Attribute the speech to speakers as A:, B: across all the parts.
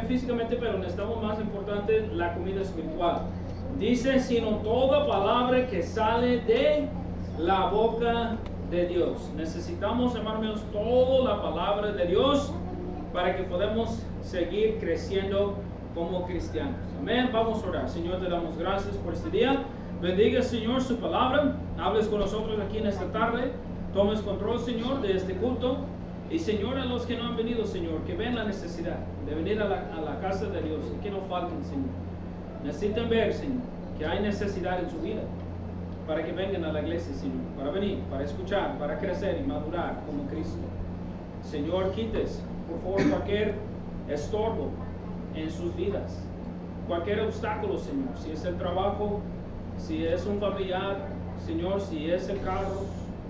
A: físicamente, pero necesitamos más importante la comida espiritual. Dice, sino toda palabra que sale de la boca de Dios. Necesitamos, hermanos, toda la palabra de Dios para que podamos seguir creciendo como cristianos. Amén. Vamos a orar. Señor, te damos gracias por este día. Bendiga, Señor, su palabra. Hables con nosotros aquí en esta tarde. Tomes control, Señor, de este culto. Y, Señor, a los que no han venido, Señor, que ven la necesidad de venir a la casa de Dios y que no falten, Señor. Necesitan ver, Señor, que hay necesidad en su vida para que vengan a la iglesia, Señor, para venir, para escuchar, para crecer y madurar como Cristo. Señor, quites, por favor, cualquier estorbo en sus vidas, cualquier obstáculo, Señor, si es el trabajo, si es un familiar, Señor, si es el carro,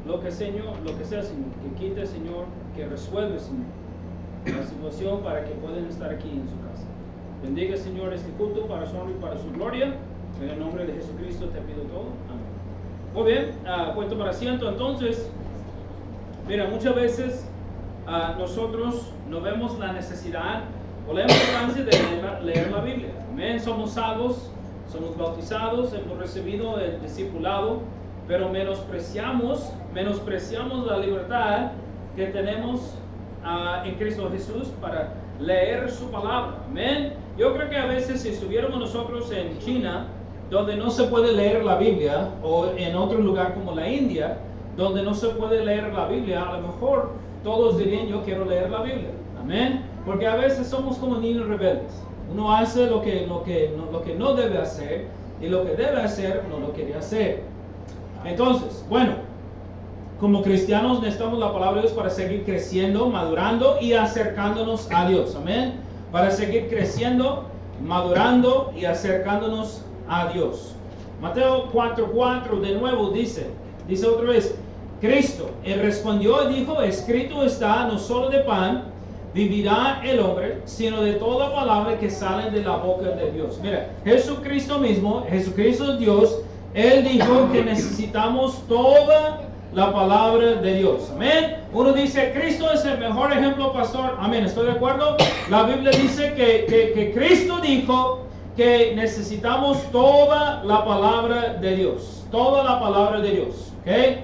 A: lo que sea, Señor, que quite, Señor, que resuelve, Señor, la situación para que puedan estar aquí en su casa. Bendiga, Señor, este culto para su honra y para su gloria. En el nombre de Jesucristo te pido todo. Amén. Muy bien, puesto para asiento. Entonces, mira, muchas veces nosotros no vemos la necesidad o la importancia de leer la Biblia. Amén. Somos salvos, somos bautizados, hemos recibido el discipulado, pero menospreciamos la libertad que tenemos en Cristo Jesús para leer su palabra. Amén. Yo creo que a veces si estuviéramos nosotros en China, donde no se puede leer la Biblia, o en otro lugar como la India, donde no se puede leer la Biblia, a lo mejor todos dirían, yo quiero leer la Biblia. Amén. Porque a veces somos como niños rebeldes. Uno hace lo que no debe hacer, y lo que debe hacer no lo quiere hacer. Entonces, bueno, como cristianos necesitamos la palabra de Dios para seguir creciendo, madurando y acercándonos a Dios. Amén. Para seguir creciendo, madurando y acercándonos a Dios. Mateo 4:4 de nuevo dice otra vez, Cristo, él respondió y dijo, escrito está, no solo de pan vivirá el hombre, sino de toda palabra que sale de la boca de Dios. Mira, Jesucristo mismo, Jesucristo Dios, él dijo que necesitamos toda la palabra de Dios. Amén. Uno dice, Cristo es el mejor ejemplo, pastor. Amén, ¿estoy de acuerdo? La Biblia dice que Cristo dijo que necesitamos toda la palabra de Dios. Toda la palabra de Dios. ¿Okay?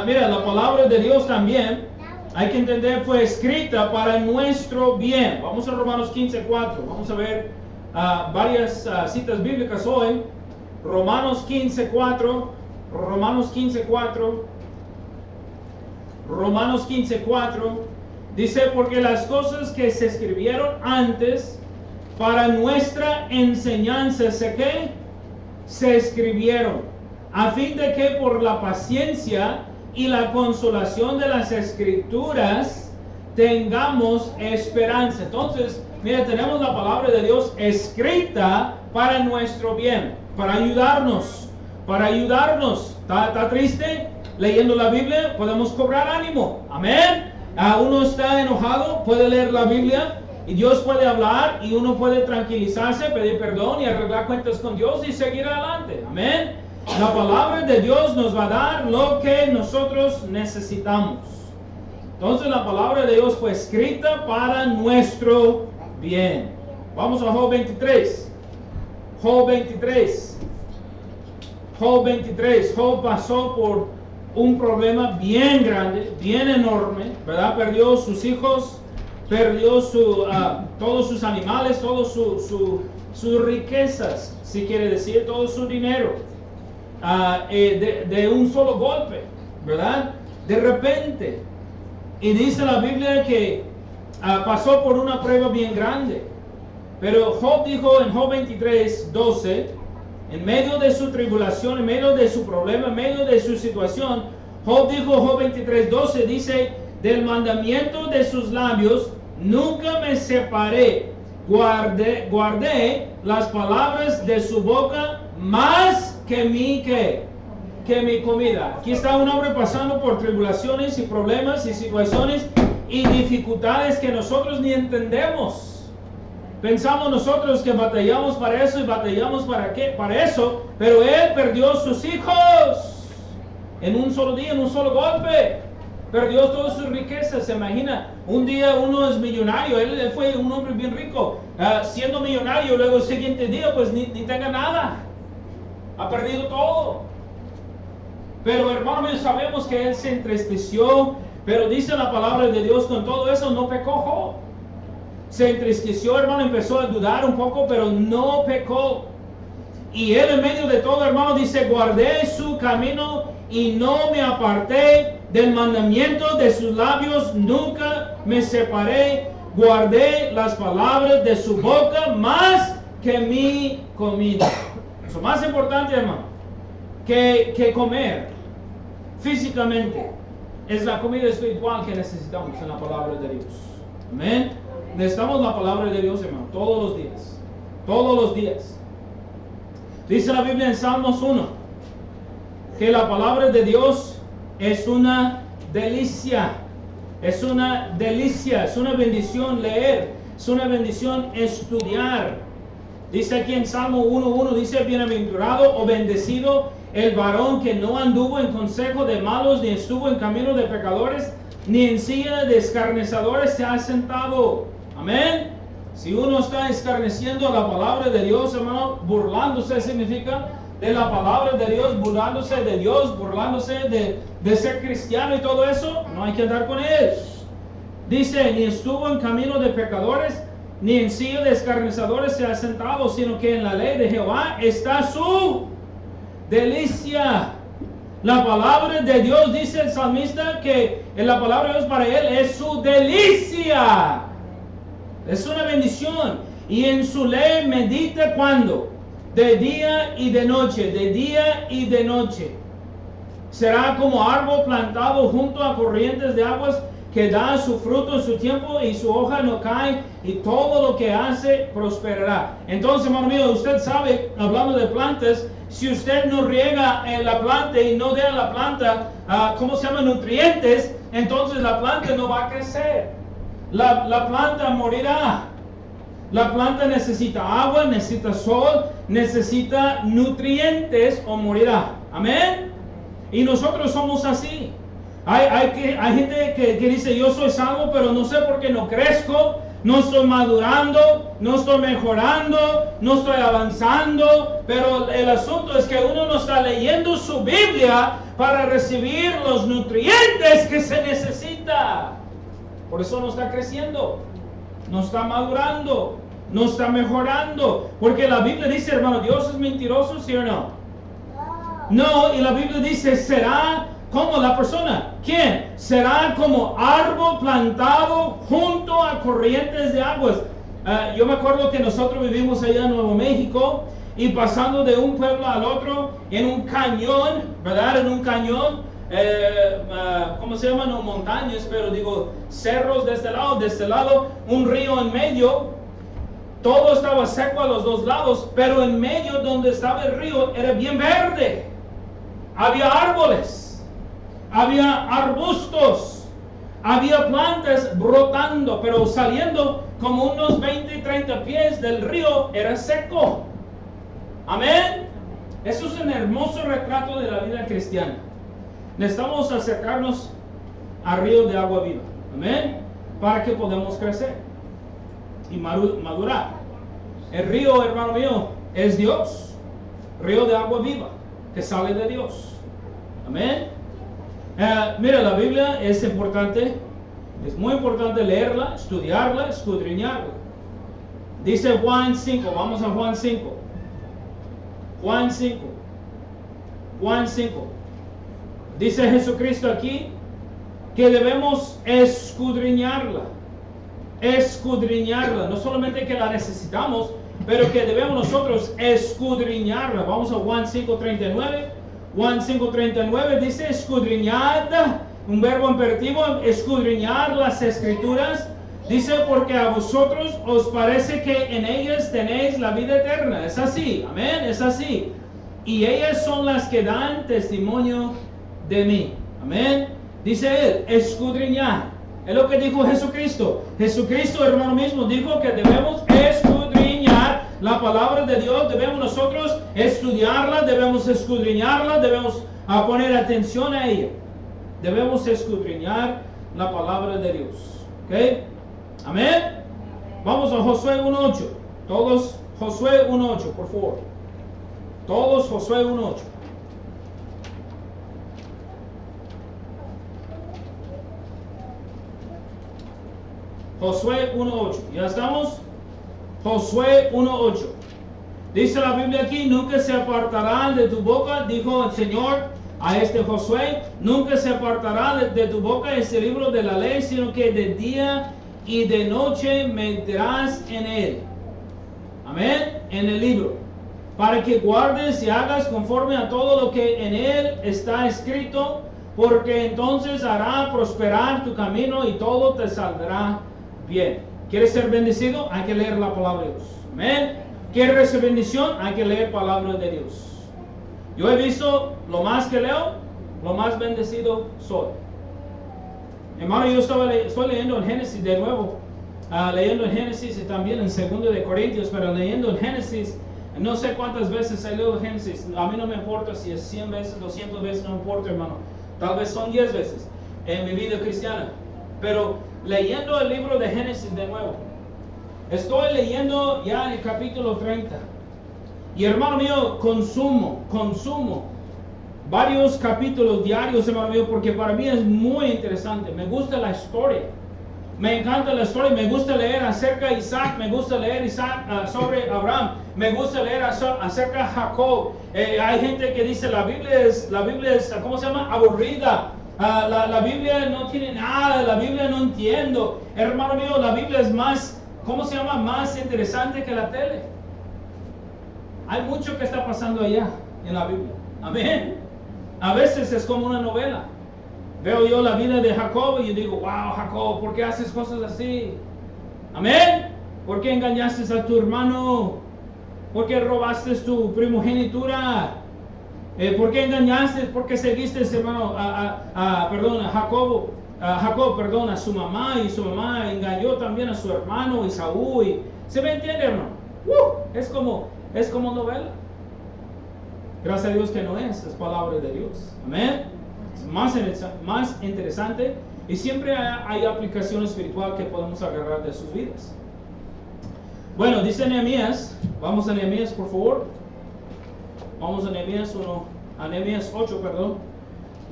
A: Mira, la palabra de Dios también, hay que entender, fue escrita para nuestro bien. Vamos a Romanos 15:4. Vamos a ver varias citas bíblicas hoy. Romanos 15:4. Romanos 15:4. Romanos 15:4 dice, porque las cosas que se escribieron antes para nuestra enseñanza, se escribieron, a fin de que por la paciencia y la consolación de las escrituras tengamos esperanza. Entonces, mira, tenemos la palabra de Dios escrita para nuestro bien, para ayudarnos, ¿Está triste? Leyendo la Biblia podemos cobrar ánimo. Amén. Uno está enojado, puede leer la Biblia y Dios puede hablar y uno puede tranquilizarse, pedir perdón y arreglar cuentas con Dios y seguir adelante. Amén. La palabra de Dios nos va a dar lo que nosotros necesitamos. Entonces la palabra de Dios fue escrita para nuestro bien. Vamos a Job 23. Job 23. Job 23. Job pasó por un problema bien grande, bien enorme, ¿verdad? Perdió sus hijos, perdió todos sus animales, todas sus riquezas, si quiere decir, todo su dinero, de un solo golpe, ¿verdad? De repente. Y dice la Biblia que pasó por una prueba bien grande. Pero Job dijo en Job 23:12, en medio de su tribulación, en medio de su problema, en medio de su situación, Job dijo, Job 23:12, dice, del mandamiento de sus labios nunca me separé, guardé las palabras de su boca más que mi comida. Aquí está un hombre pasando por tribulaciones y problemas y situaciones y dificultades que nosotros ni entendemos. Pensamos nosotros que batallamos para eso y batallamos para eso, pero él perdió sus hijos en un solo día, en un solo golpe. Perdió todas sus riquezas. Se imagina, un día uno es millonario, él fue un hombre bien rico, siendo millonario, luego el siguiente día pues ni tenga nada. Ha perdido todo. Pero hermano, sabemos que él se entristeció, pero dice la palabra de Dios, con todo eso no pecó. Se entristeció, hermano, empezó a dudar un poco, pero no pecó. Y él en medio de todo, hermano, dice, guardé su camino y no me aparté del mandamiento de sus labios, nunca me separé, guardé las palabras de su boca más que mi comida. Lo más importante, hermano, que comer físicamente es la comida espiritual que necesitamos en la palabra de Dios. Amén. Necesitamos la palabra de Dios, hermano, todos los días. Todos los días. Dice la Biblia en Salmos 1 que la palabra de Dios es una delicia. Es una delicia, es una bendición leer, es una bendición estudiar. Dice aquí en Salmo 1:1, dice, bienaventurado o bendecido el varón que no anduvo en consejo de malos, ni estuvo en camino de pecadores, ni en silla de escarnecedores se ha sentado. Amén. Si uno está escarneciendo la palabra de Dios, hermano, burlándose significa de la palabra de Dios, burlándose de Dios, burlándose de ser cristiano y todo eso, no hay que andar con él. Dice, ni estuvo en camino de pecadores, ni en silla de escarnecedores se ha sentado, sino que en la ley de Jehová está su delicia. La palabra de Dios, dice el salmista, que en la palabra de Dios para él es su delicia. Es una bendición. Y en su ley medita cuando, de día y de noche, de día y de noche. Será como árbol plantado junto a corrientes de aguas, que da su fruto en su tiempo y su hoja no cae, y todo lo que hace prosperará. Entonces, hermano mío, usted sabe, hablando de plantas, si usted no riega la planta y no da a la planta, ¿cómo se llama? Nutrientes, entonces la planta no va a crecer. La planta morirá. La planta necesita agua, necesita sol, necesita nutrientes o morirá. Amén. Y nosotros somos así. Hay gente que dice, yo soy salvo, pero no sé por qué no crezco, no estoy madurando, no estoy mejorando, no estoy avanzando. Pero el asunto es que uno no está leyendo su Biblia para recibir los nutrientes que se necesita. Por eso no está creciendo, no está madurando, no está mejorando. Porque la Biblia dice, hermano, ¿Dios es mentiroso, sí o no? No, y la Biblia dice, será como la persona. ¿Quién? Será como árbol plantado junto a corrientes de aguas. Yo me acuerdo que nosotros vivimos allá en Nuevo México y pasando de un pueblo al otro en un cañón, ¿verdad? En un cañón. ¿Cómo se llaman? No montañas, pero digo cerros de este lado, un río en medio. Todo estaba seco a los dos lados, pero en medio donde estaba el río era bien verde. Había árboles, había arbustos, había plantas brotando, pero saliendo como unos 20 y 30 pies del río era seco. Amén. Eso es un hermoso retrato de la vida cristiana. Necesitamos acercarnos al río de agua viva. Amén. Para que podamos crecer y madurar. El río, hermano mío, es Dios. Río de agua viva que sale de Dios. Amén. Mira, la Biblia es importante. Es muy importante leerla, estudiarla, escudriñarla. Dice Juan 5. Vamos a Juan 5. Juan 5. Juan 5. Dice Jesucristo aquí que debemos escudriñarla. Escudriñarla. No solamente que la necesitamos, pero que debemos nosotros escudriñarla. Vamos a Juan 5:39. Juan 5:39 dice, escudriñad, un verbo imperativo, escudriñar las escrituras. Dice, porque a vosotros os parece que en ellas tenéis la vida eterna. Es así, amén, es así. Y ellas son las que dan testimonio de mí. Amén. Dice él, escudriñar. Es lo que dijo Jesucristo. Jesucristo, hermano mismo, dijo que debemos escudriñar la palabra de Dios. Debemos nosotros estudiarla, debemos escudriñarla, debemos poner atención a ella. debemos escudriñar la palabra de Dios. ¿Ok? Amén. Vamos a Josué 1.8. Todos Josué 1.8, por favor. Todos Josué 1.8. Josué 1.8. ¿Ya estamos? Josué 1.8. Dice la Biblia aquí, nunca se apartará de tu boca, dijo el Señor a este Josué, nunca se apartará de tu boca este libro de la ley, sino que de día y de noche meditarás en él. Amén. En el libro. Para que guardes y hagas conforme a todo lo que en él está escrito, porque entonces hará prosperar tu camino y todo te saldrá bien. ¿Quieres ser bendecido? Hay que leer la palabra de Dios. Amén. ¿Quieres recibir bendición? Hay que leer palabra de Dios. Yo he visto, lo más que leo, lo más bendecido soy. Hermano, yo estoy leyendo en Génesis de nuevo. Leyendo en Génesis y también en 2 de Corintios, pero leyendo en Génesis, no sé cuántas veces he leído Génesis. A mí no me importa si es 100 veces, 200 veces, no me importa, hermano. Tal vez son 10 veces en mi vida cristiana. Pero leyendo el libro de Génesis de nuevo, estoy leyendo ya en el capítulo 30. Y hermano mío, consumo varios capítulos diarios, hermano mío, porque para mí es muy interesante. Me gusta la historia. Me encanta la historia. Me gusta leer acerca de Isaac. Me gusta leer sobre Abraham. Me gusta leer acerca de Jacob. Hay gente que dice la Biblia es ¿cómo se llama? Aburrida. La Biblia no tiene nada. La Biblia no entiendo. Hermano mío, la Biblia es más, ¿cómo se llama? Más interesante que la tele. Hay mucho que está pasando allá en la Biblia. Amén. A veces es como una novela. Veo yo la vida de Jacob y yo digo, wow, Jacob, ¿por qué haces cosas así? Amén. ¿Por qué engañaste a tu hermano? ¿Por qué robaste tu primogenitura? ¿Por qué engañaste? ¿Por qué seguiste, hermano, a Jacob, a su mamá? Y su mamá engañó también a su hermano Esaú. ¿Se me entiende, hermano? Es como novela. Gracias a Dios que no es palabra de Dios. Amén. Es más interesante y siempre hay aplicación espiritual que podemos agarrar de sus vidas. Bueno, dice Nehemías, vamos a Nehemías por favor. Vamos a Nehemías 8, perdón.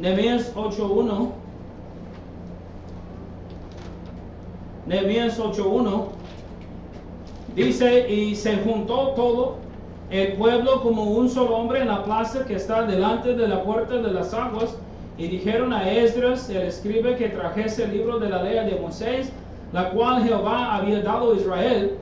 A: Nehemías 8.1. Nehemías 8.1 dice, y se juntó todo el pueblo como un solo hombre en la plaza que está delante de la puerta de las aguas, y dijeron a Esdras, el escriba, que trajese el libro de la ley de Moisés, la cual Jehová había dado a Israel.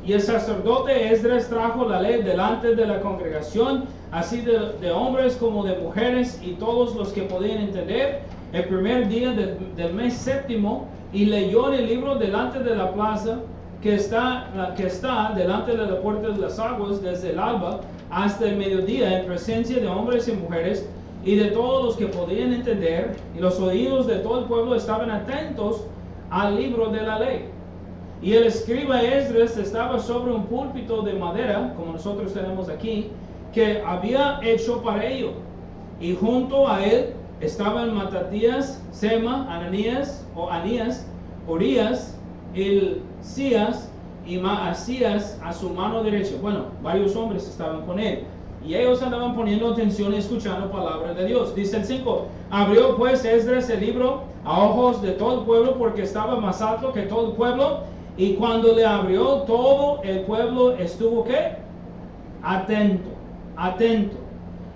A: Y el sacerdote Esdras trajo la ley delante de la congregación, así de hombres como de mujeres, y todos los que podían entender, el primer día del mes séptimo, y leyó en el libro delante de la plaza que está delante de la puerta de las aguas, desde el alba hasta el mediodía, en presencia de hombres y mujeres y de todos los que podían entender, y los oídos de todo el pueblo estaban atentos al libro de la ley. Y el escriba Esdras estaba sobre un púlpito de madera, como nosotros tenemos aquí, que había hecho para ello, y junto a él estaban Matatías, Sema, Anías, Orías, Hilcías y Maasías a su mano derecha. Bueno, varios hombres estaban con él, y ellos andaban poniendo atención y escuchando palabra de Dios. Dice el 5, abrió pues Esdras el libro a ojos de todo el pueblo, porque estaba más alto que todo el pueblo, y cuando le abrió, todo el pueblo estuvo ¿qué? Atento.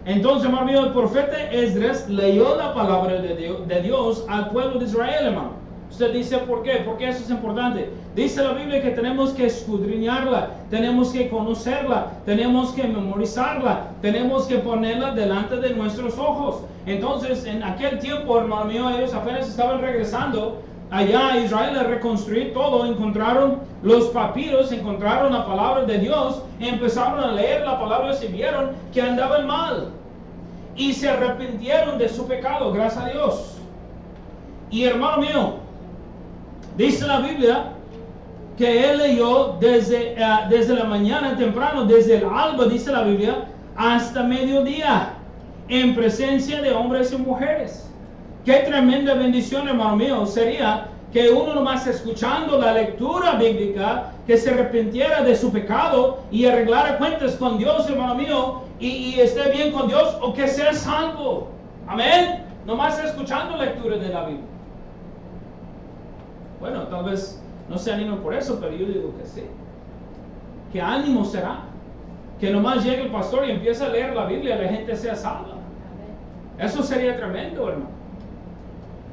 A: Entonces, hermano mío, el profeta Esdras leyó la palabra de Dios al pueblo de Israel, hermano. Usted dice, ¿por qué? Porque eso es importante. Dice la Biblia que tenemos que escudriñarla, tenemos que conocerla, tenemos que memorizarla, tenemos que ponerla delante de nuestros ojos. Entonces, en aquel tiempo, hermano mío, ellos apenas estaban regresando allá a Israel a reconstruir todo. Encontraron los papiros, encontraron la palabra de Dios, empezaron a leer la palabra y vieron que andaban mal. Y se arrepintieron de su pecado, gracias a Dios. Y hermano mío, dice la Biblia que él leyó desde la mañana temprano, desde el alba, dice la Biblia, hasta mediodía, en presencia de hombres y mujeres. Qué tremenda bendición, hermano mío, sería que uno nomás escuchando la lectura bíblica, que se arrepintiera de su pecado y arreglara cuentas con Dios, hermano mío, y esté bien con Dios, o que sea salvo. Amén. Nomás escuchando lectura de la Biblia. Bueno, tal vez no se animen por eso, pero yo digo que sí. ¿Qué ánimo será? Que nomás llegue el pastor y empiece a leer la Biblia y la gente sea salva. Eso sería tremendo, hermano.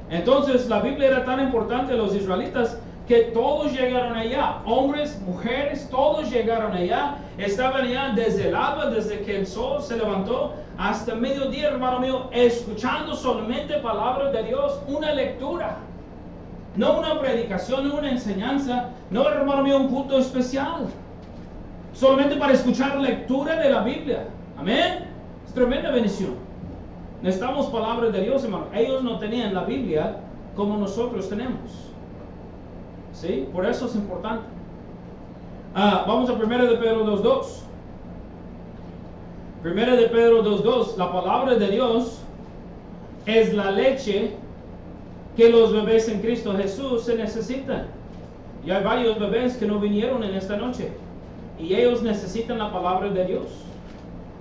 A: Entonces la Biblia era tan importante a los israelitas que todos llegaron allá, hombres, mujeres, todos llegaron allá, estaban allá desde el alba, desde que el sol se levantó hasta mediodía, hermano mío, escuchando solamente palabras de Dios, una lectura, no una predicación, no una enseñanza, no, hermano mío, un culto especial, solamente para escuchar lectura de la Biblia. Amén. Es tremenda bendición. Necesitamos palabras de Dios, hermano. Ellos no tenían la Biblia como nosotros tenemos. ¿Sí? Por eso es importante. Vamos a 1 de Pedro 2.2. 1 de Pedro 2.2. La palabra de Dios es la leche que los bebés en Cristo Jesús se necesitan. Y hay varios bebés que no vinieron en esta noche. Y ellos necesitan la palabra de Dios.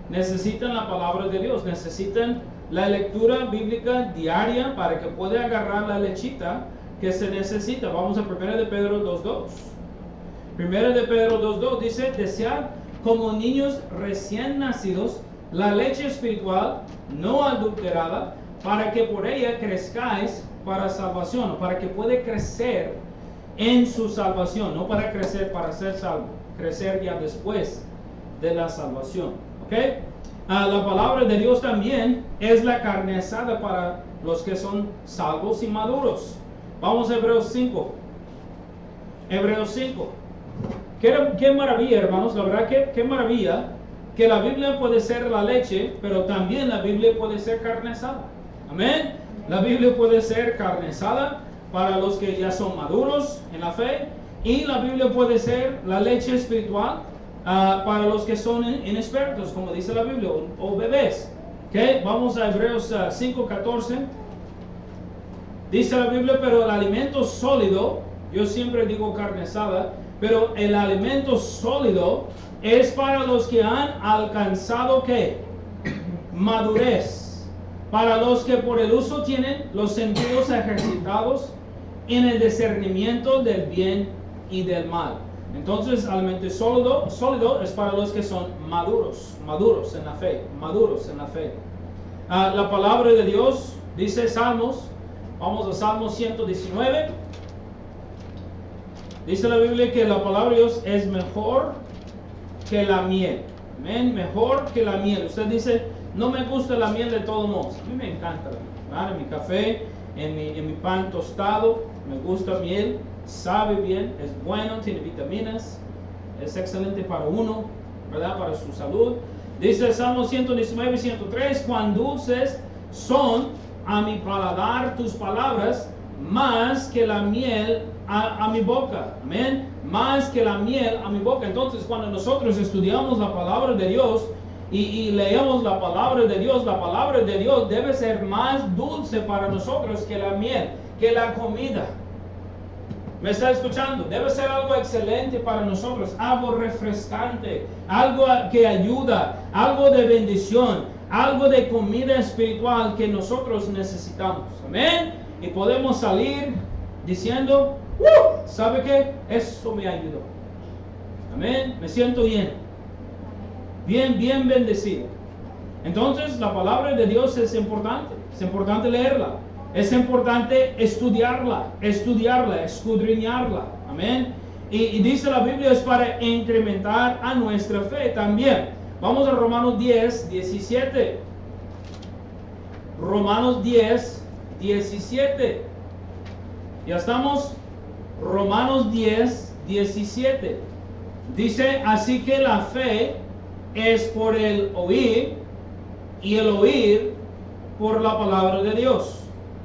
A: Necesitan la palabra de Dios. Necesitan la lectura bíblica diaria para que pueda agarrar la lechita que se necesita. Vamos a 1 de Pedro 2.2. 1 de Pedro 2.2 dice: desead como niños recién nacidos la leche espiritual no adulterada, para que por ella crezcáis para salvación, o para que pueda crecer en su salvación, no para crecer para ser salvo, crecer ya después de la salvación. ¿Ok? La palabra de Dios también es la carne asada para los que son salvos y maduros. Vamos a Hebreos 5. Hebreos 5. Qué maravilla, hermanos. La verdad que qué maravilla que la Biblia puede ser la leche, pero también la Biblia puede ser carne asada. Amén. La Biblia puede ser carne asada para los que ya son maduros en la fe, y la Biblia puede ser la leche espiritual para los que son inexpertos, como dice la Biblia, o bebés. ¿Okay? Vamos a Hebreos 5:14. Dice la Biblia: pero el alimento sólido, yo siempre digo carne asada, pero el alimento sólido es para los que han alcanzado ¿qué? Madurez, para los que por el uso tienen los sentidos ejercitados en el discernimiento del bien y del mal. Entonces, alimento sólido es para los que son maduros en la fe, la palabra de Dios dice Salmos, vamos a Salmos 119. Dice la Biblia que la palabra de Dios es mejor que la miel. Amén, mejor que la miel. Usted dice: no me gusta la miel de todos modos. A mí me encanta la miel, ¿verdad? En mi café, en mi pan tostado, me gusta miel. Sabe bien, es bueno, tiene vitaminas, es excelente para uno, ¿verdad? Para su salud. Dice Salmo 119, 103: cuán dulces son a mi paladar tus palabras, más que la miel a mi boca. Amén. Más que la miel a mi boca. Entonces, cuando nosotros estudiamos la palabra de Dios y leemos la palabra de Dios debe ser más dulce para nosotros que la miel, que la comida. ¿Me está escuchando? Debe ser algo excelente para nosotros, algo refrescante, algo que ayuda, algo de bendición, algo de comida espiritual que nosotros necesitamos. Amén. Y podemos salir diciendo: ¿sabe qué? Eso me ayudó. Amén. Me siento bien. Bien bendecido. Entonces, la palabra de Dios es importante leerla. Es importante estudiarla, escudriñarla. Amén. Y dice la Biblia es para incrementar a nuestra fe también. Vamos a Romanos 10, 17. Romanos 10, 17. Ya estamos. Romanos 10, 17. Dice: así que la fe es por el oír, y el oír por la palabra de Dios.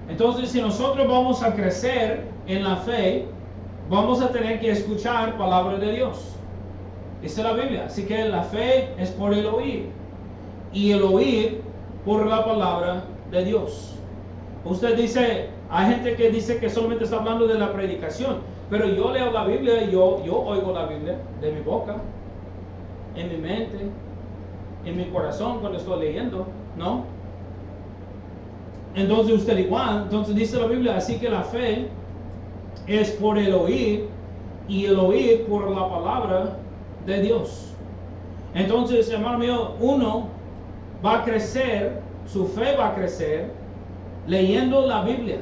A: Entonces, si nosotros vamos a crecer en la fe, vamos a tener que escuchar palabra de Dios. Dice la Biblia. Así que la fe es por el oír, y el oír por la palabra de Dios. Usted dice, hay gente que dice que solamente está hablando de la predicación, pero yo leo la Biblia y yo oigo la Biblia de mi boca, en mi mente, en mi corazón cuando estoy leyendo, ¿no? Entonces usted igual, entonces dice la Biblia, así que la fe es por el oír y el oír por la palabra de Dios. Entonces, hermano mío, uno va a crecer, su fe va a crecer leyendo la Biblia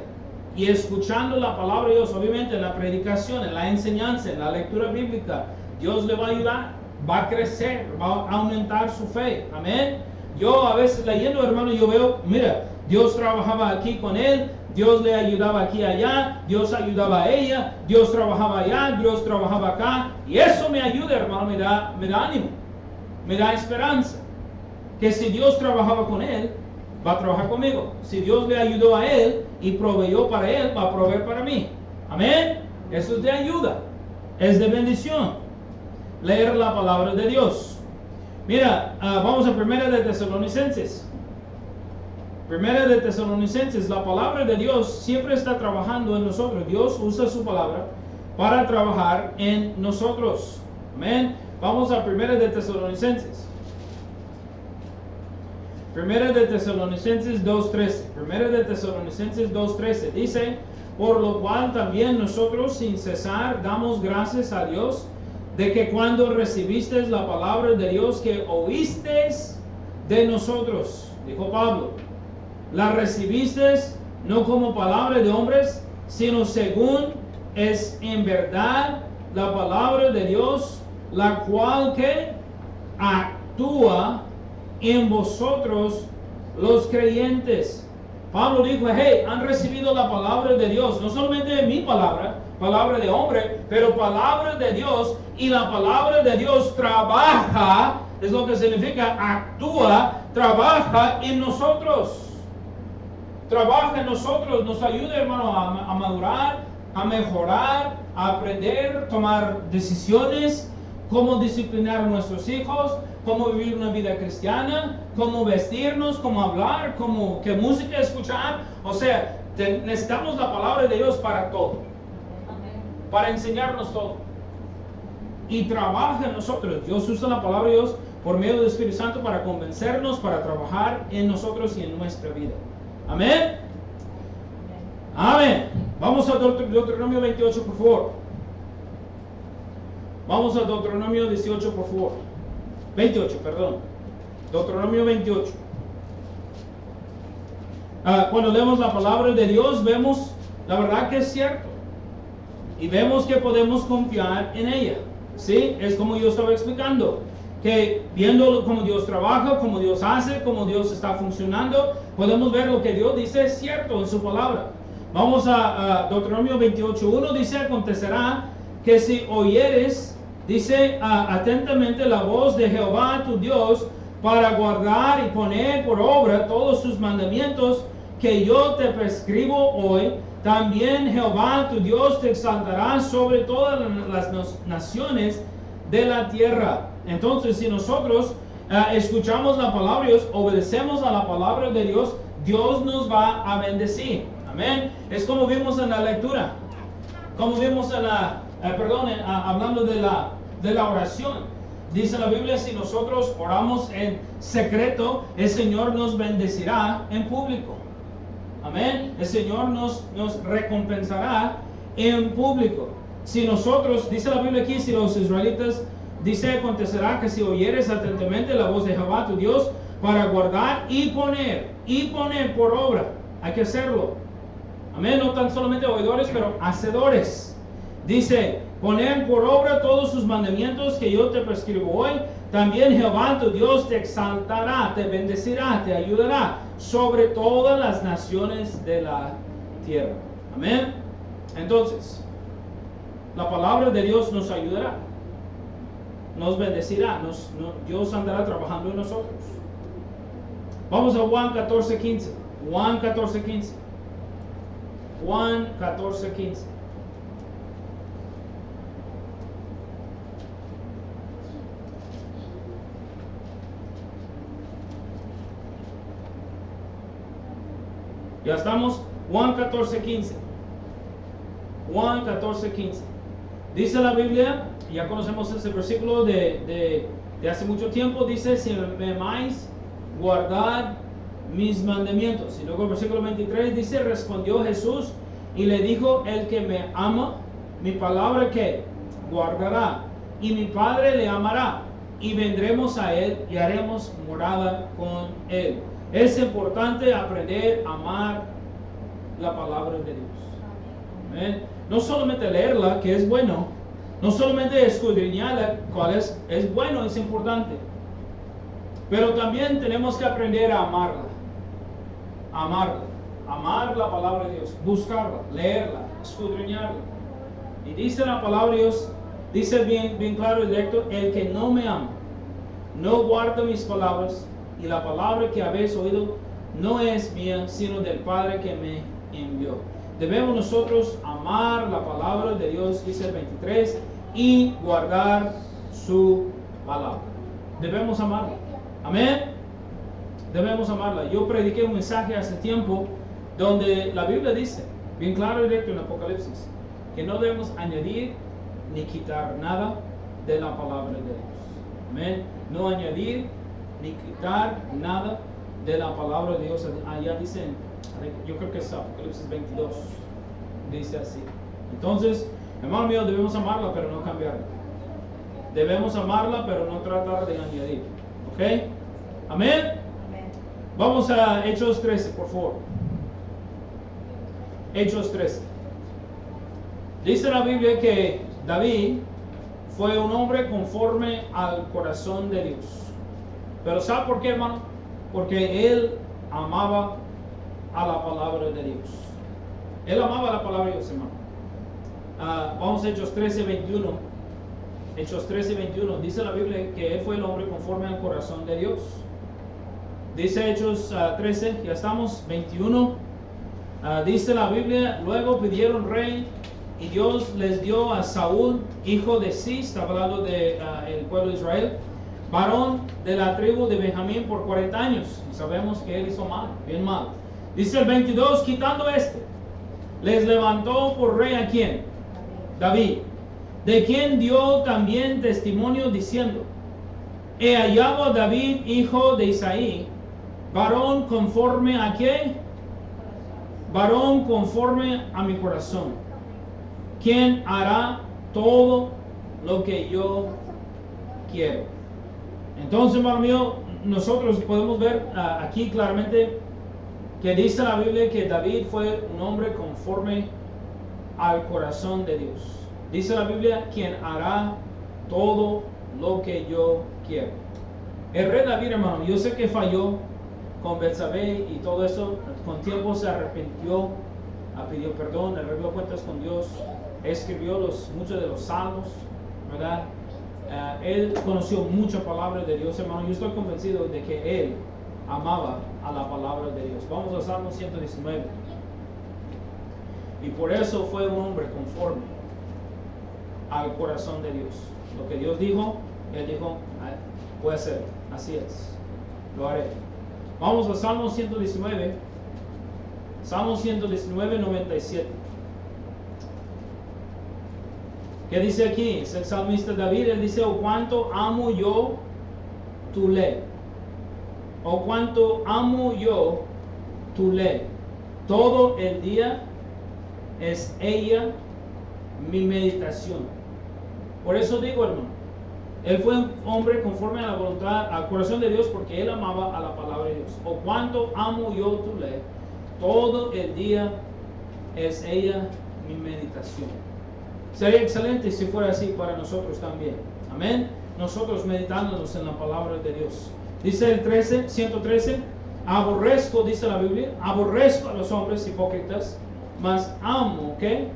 A: y escuchando la palabra de Dios, obviamente en la predicación, en la enseñanza, en la lectura bíblica. Dios le va a ayudar, va a crecer, va a aumentar su fe. Amén. Yo a veces leyendo, hermano, yo veo, mira, Dios trabajaba aquí con él, Dios le ayudaba aquí y allá, Dios ayudaba a ella, Dios trabajaba allá, Dios trabajaba acá. Y eso me ayuda, hermano, me da ánimo, me da esperanza. Que si Dios trabajaba con él, va a trabajar conmigo. Si Dios le ayudó a él y proveyó para él, va a proveer para mí. Amén. Eso es de ayuda, es de bendición. Leer la palabra de Dios. Mira, vamos a 1 de Tesalonicenses. 1 de Tesalonicenses, la palabra de Dios siempre está trabajando en nosotros. Dios usa su palabra para trabajar en nosotros. Amén. Vamos a 1 de Tesalonicenses. 1 de Tesalonicenses 2.13. 1 de Tesalonicenses 2.13 dice, por lo cual también nosotros sin cesar damos gracias a Dios de que cuando recibisteis la palabra de Dios que oísteis de nosotros, dijo Pablo, la recibisteis no como palabra de hombres, sino según es en verdad la palabra de Dios, la cual que actúa en vosotros los creyentes. Pablo dijo, hey, han recibido la palabra de Dios, no solamente mi palabra, palabra de hombre, pero palabra de Dios, y la palabra de Dios trabaja, es lo que significa actúa, trabaja en nosotros. Trabaja en nosotros, nos ayuda, hermano, a madurar, a mejorar, a aprender, tomar decisiones, cómo disciplinar a nuestros hijos, cómo vivir una vida cristiana, cómo vestirnos, cómo hablar, qué música escuchar. O sea, necesitamos la palabra de Dios para todo, para enseñarnos todo. Y trabaja en nosotros. Dios usa la palabra de Dios por medio del Espíritu Santo para convencernos, para trabajar en nosotros y en nuestra vida. Amén. Amén. Vamos a Deuteronomio 28, por favor. Vamos a Deuteronomio 18, por favor. 28, perdón. Deuteronomio 28. Cuando leemos la palabra de Dios, vemos la verdad que es cierto. Y vemos que podemos confiar en ella. ¿Sí? Es como yo estaba explicando. Que viendo cómo Dios trabaja, cómo Dios hace, cómo Dios está funcionando, podemos ver lo que Dios dice es cierto en su palabra. Vamos a Deuteronomio 28:1, dice, acontecerá que si oyeres, dice, atentamente la voz de Jehová tu Dios, para guardar y poner por obra todos sus mandamientos que yo te prescribo hoy, también Jehová tu Dios te exaltará sobre todas las naciones de la tierra. Entonces, si nosotros escuchamos la palabra de Dios, obedecemos a la palabra de Dios, Dios nos va a bendecir. Amén. Es como vimos en la lectura, como vimos en la, hablando de la oración. Dice la Biblia, si nosotros oramos en secreto, el Señor nos bendecirá en público. Amén. El Señor nos recompensará en público. Si nosotros, dice la Biblia aquí, si los israelitas, dice, acontecerá que si oyeres atentamente la voz de Jehová tu Dios, para guardar y poner por obra. Hay que hacerlo. Amén. No tan solamente oidores, pero hacedores. Dice, poner por obra todos sus mandamientos que yo te prescribo hoy. También Jehová tu Dios te exaltará, te bendecirá, te ayudará sobre todas las naciones de la tierra. Amén. Entonces, la palabra de Dios nos ayudará, nos bendecirá, Dios andará trabajando en nosotros. Vamos a Juan 14:15. Juan 14:15. Juan 14:15. Ya estamos. Juan 14:15. Juan 14:15. Dice la Biblia, ya conocemos ese versículo de hace mucho tiempo, dice, si me amáis, guardad mis mandamientos. Y luego el versículo 23 dice, respondió Jesús y le dijo, el que me ama, mi palabra que guardará, y mi Padre le amará, y vendremos a él y haremos morada con él. Es importante aprender a amar la palabra de Dios. Amén. No solamente leerla, que es bueno, no solamente escudriñarla, cual es bueno, es importante, pero también tenemos que aprender a amarla. Amarla, amar la palabra de Dios, buscarla, leerla, escudriñarla. Y dice la palabra de Dios, dice bien claro y directo, el que no me ama, no guarda mis palabras, y la palabra que habéis oído no es mía, sino del Padre que me envió. Debemos nosotros amar la palabra de Dios, dice el 23, y guardar su palabra. Debemos amarla. Amén. Debemos amarla. Yo prediqué un mensaje hace tiempo donde la Biblia dice, bien claro y directo en Apocalipsis, que no debemos añadir ni quitar nada de la palabra de Dios. Amén. No añadir ni quitar nada de la palabra de Dios. Allá dice, yo creo que es Apocalipsis 22, dice así. Entonces, hermano mío, debemos amarla pero no cambiarla. Debemos amarla pero no tratar de añadir. ¿Ok? Amén. Vamos a Hechos 13, por favor. Hechos 13. Dice la Biblia que David fue un hombre conforme al corazón de Dios. Pero ¿sabe por qué, hermano? Porque él amaba a la palabra de Dios. Él amaba la palabra de Dios, hermano. Vamos a Hechos 13, 21. Hechos 13, 21. Dice la Biblia que él fue el hombre conforme al corazón de Dios. Dice Hechos 13, ya estamos, 21. Dice la Biblia, luego pidieron rey y Dios les dio a Saúl, hijo de Cis, está hablando del pueblo de Israel, varón de la tribu de Benjamín por 40 años. Y sabemos que él hizo mal, bien mal. Dice el 22, quitando les levantó por rey a quién? David, de quien dio también testimonio diciendo, he hallado a David, hijo de Isaí, varón conforme a qué? Varón conforme a mi corazón, quien hará todo lo que yo quiero. Entonces, hermano mío, nosotros podemos ver aquí claramente que dice la Biblia que David fue un hombre conforme al corazón de Dios. Dice la Biblia, quien hará todo lo que yo quiero. El rey David, hermano, yo sé que falló con Betsabé y todo eso, con tiempo se arrepintió, pidió perdón, arregló cuentas con Dios, escribió muchos de los salmos, ¿verdad? Él conoció mucha palabra de Dios, hermano. Yo estoy convencido de que él amaba a la palabra de Dios. Vamos a Salmo 119. Y por eso fue un hombre conforme al corazón de Dios. Lo que Dios dijo, él dijo, puede ser, así es, lo haré. Vamos a Salmo 119. Salmo 119, 97. ¿Qué dice aquí? Es el salmista David. Él dice, oh cuánto amo yo tu ley. Oh cuánto amo yo tu ley. Todo el día es ella mi meditación. Por eso digo, hermano, él fue un hombre conforme a la voluntad, al corazón de Dios, porque él amaba a la palabra de Dios. Oh cuánto amo yo tu ley. Todo el día es ella mi meditación. Sería excelente si fuera así para nosotros también. Amén. Nosotros meditándonos en la palabra de Dios. Dice el 113, aborrezco, dice la Biblia, aborrezco a los hombres hipócritas, mas amo, ¿qué?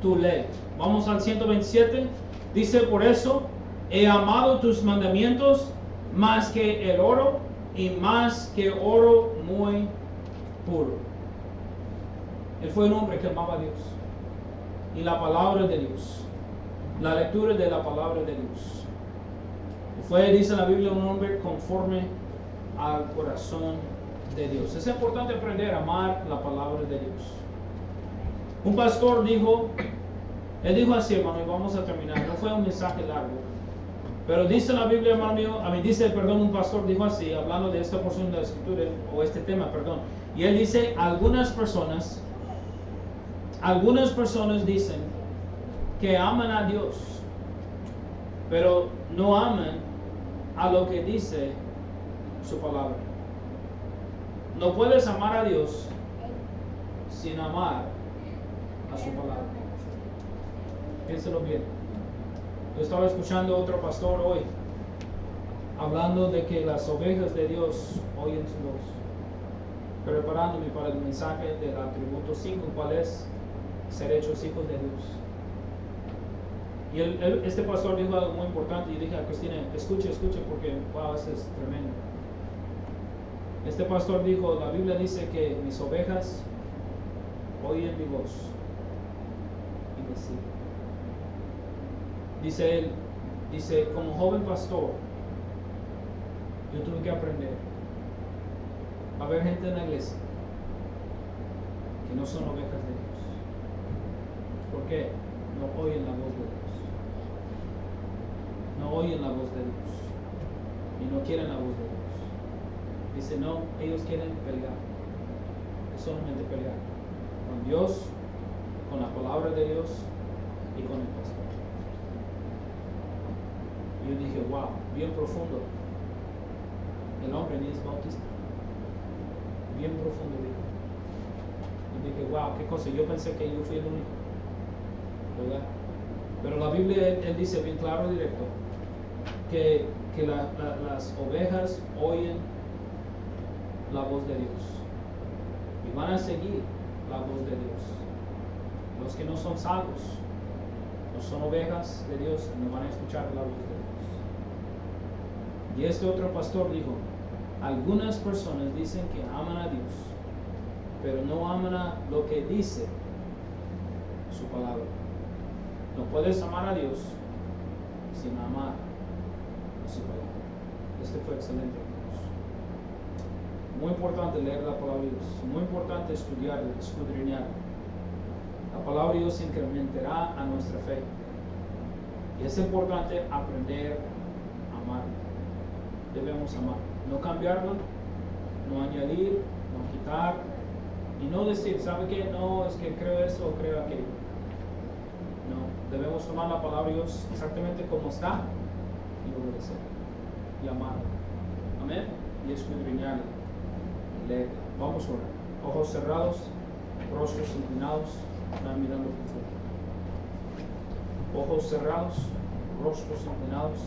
A: Tu ley. Vamos al 127. Dice, por eso he amado tus mandamientos más que el oro y más que oro muy puro. Él fue un hombre que amaba a Dios y la palabra de Dios, la lectura de la palabra de Dios. Fue, dice la Biblia, un hombre conforme al corazón de Dios. Es importante aprender a amar la palabra de Dios. Un pastor dijo, él dijo así, hermano, y vamos a terminar. No fue un mensaje largo, pero dice la Biblia, hermano mío, un pastor dijo así, hablando de esta porción de la escritura, o este tema, perdón. Y él dice, algunas personas dicen que aman a Dios, pero no aman a lo que dice su palabra. No puedes amar a Dios sin amar a su palabra. Piénselo bien. Yo estaba escuchando a otro pastor hoy hablando de que las ovejas de Dios oyen su voz, preparándome para el mensaje del atributo 5, cuál es ser hechos hijos de Dios. Y este pastor dijo algo muy importante, y dije a Cristina, escuche, porque wow, eso es tremendo. Este pastor dijo, la Biblia dice que mis ovejas oyen mi voz y me siguen. Dice él, como joven pastor, yo tuve que aprender. Va a haber gente en la iglesia que no son ovejas de Dios. ¿Por qué? No oyen la voz de Dios. No oyen la voz de Dios. Y no quieren la voz de Dios. Dice, no, ellos quieren pelear. Es solamente pelear. Con Dios, con la palabra de Dios y con el pastor. Y yo dije, wow, bien profundo. El hombre ni es bautista. Bien profundo dijo. Y dije, wow, qué cosa. Yo pensé que yo fui el único, ¿verdad? Pero la Biblia, él dice bien claro y directo que las ovejas oyen la voz de Dios y van a seguir la voz de Dios. Los que no son salvos, no son ovejas de Dios, no van a escuchar la voz de Dios. Y este otro pastor dijo, algunas personas dicen que aman a Dios, pero no aman a lo que dice su palabra. No puedes amar a Dios sin amar a su palabra. Este fue excelente, hermanos. Muy importante leer la palabra de Dios. Muy importante estudiar, escudriñar. La palabra de Dios incrementará a nuestra fe. Y es importante aprender a amar. Debemos amar. No cambiarla, no añadir, no quitar. Y no decir, ¿sabe qué? No, es que creo eso o creo aquello. No, debemos tomar la palabra de Dios exactamente como está y obedecer y amarla. Amén. Y escudriñarla y leerla. Vamos a orar. Ojos cerrados, rostros inclinados, están mirando por favor. Ojos cerrados, rostros inclinados.